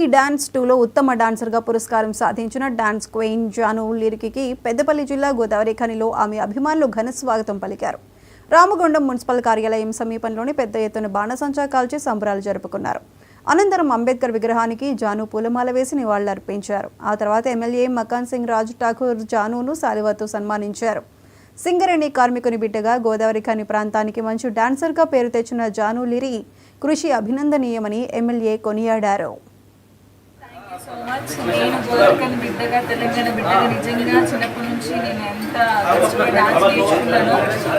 ఈ డాన్స్ 2లో ఉత్తమ డాన్సర్గా పురస్కారం సాధించిన డాన్స్ క్వీన్ జాను లిరికి పెద్దపల్లి జిల్లా గోదావరి ఖనిలో ఆమె అభిమానులు ఘన స్వాగతం పలికారు. రామగుండం మున్సిపల్ కార్యాలయం సమీపంలోని పెద్ద ఎత్తున బాణసంచా కాల్చి సంబరాలు జరుపుకున్నారు. అనంతరం అంబేద్కర్ విగ్రహానికి జాను పూలమాల వేసి నివాళులర్పించారు. ఆ తర్వాత ఎమ్మెల్యే మకాన్ సింగ్ రాజ్ ఠాకూర్ జానును శాలువాతో సన్మానించారు. సింగరేణి కార్మికుని బిడ్డగా గోదావరి ఖని ప్రాంతానికి మంచి డాన్సర్గా పేరు తెచ్చిన జాను లిరి కృషి అభినందనీయమని ఎమ్మెల్యే కొనియాడారు. నేను గోదావరి బిడ్డగా తెలంగాణ బిడ్డగా నిజంగా చిన్నప్పటి నుంచి నేను ఎంత కష్టపడి డాన్స్ నేర్చుకున్నానో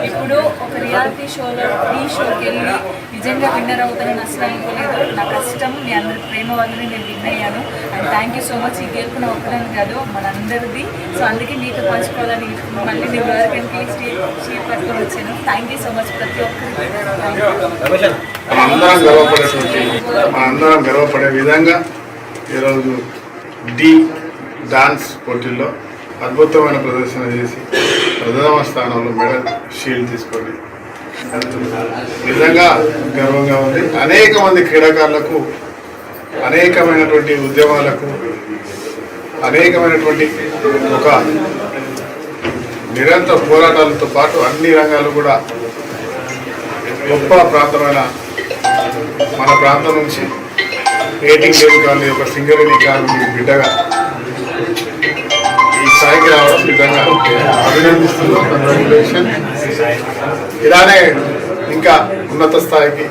ఇప్పుడు ఒక రియాలిటీ షోకి వెళ్ళి నిజంగా విన్నర్ అవుతానని అసలు అనుకోలేదు. నా కష్టం మీ అందరి ప్రేమ వల్లనే నేను విన్ అయ్యాను. And thank you so much. ఈ గెలుపు నా ఒక్కదాని కాదు, మనందరిది. సో అందుకే నీకు పంచుకోవాలని మళ్ళీ నేను గోదావరికి స్టేట్ పట్టుకొని వచ్చాను. థ్యాంక్ యూ సో మచ్ ప్రతి ఒక్కరికి. అందరం గర్వపడే విధంగా ఈరోజు డాన్స్ పోటీల్లో అద్భుతమైన ప్రదర్శన చేసి ప్రథమ స్థానంలో మెడల్ షీల్డ్ తీసుకొని నిజంగా గర్వంగా ఉంది. అనేక మంది క్రీడాకారులకు అనేకమైనటువంటి ఉద్యమాలకు అనేకమైనటువంటి ఒక నిరంతర పోరాటాలతో పాటు అన్ని రంగాలు కూడా గొప్ప ప్రాంతమైన మన ప్రాంతం నుంచి ఏటింగ్ లేవు కానీ ఒక సింగరేణి కార్మికుడి బిడ్డగా ఈ స్థాయికి రావడం నిజంగా అభినందిస్తున్నాం. కంగ్రాచ్యులేషన్. ఇలానే ఇంకా ఉన్నత స్థాయికి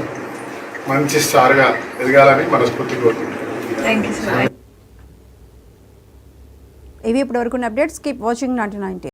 మంచి స్టార్గా ఎదగాలని మనస్ఫూర్తి కోరుకుంటున్నాం. ఇవి ఇప్పటివరకు అప్డేట్స్. Keep watching 99.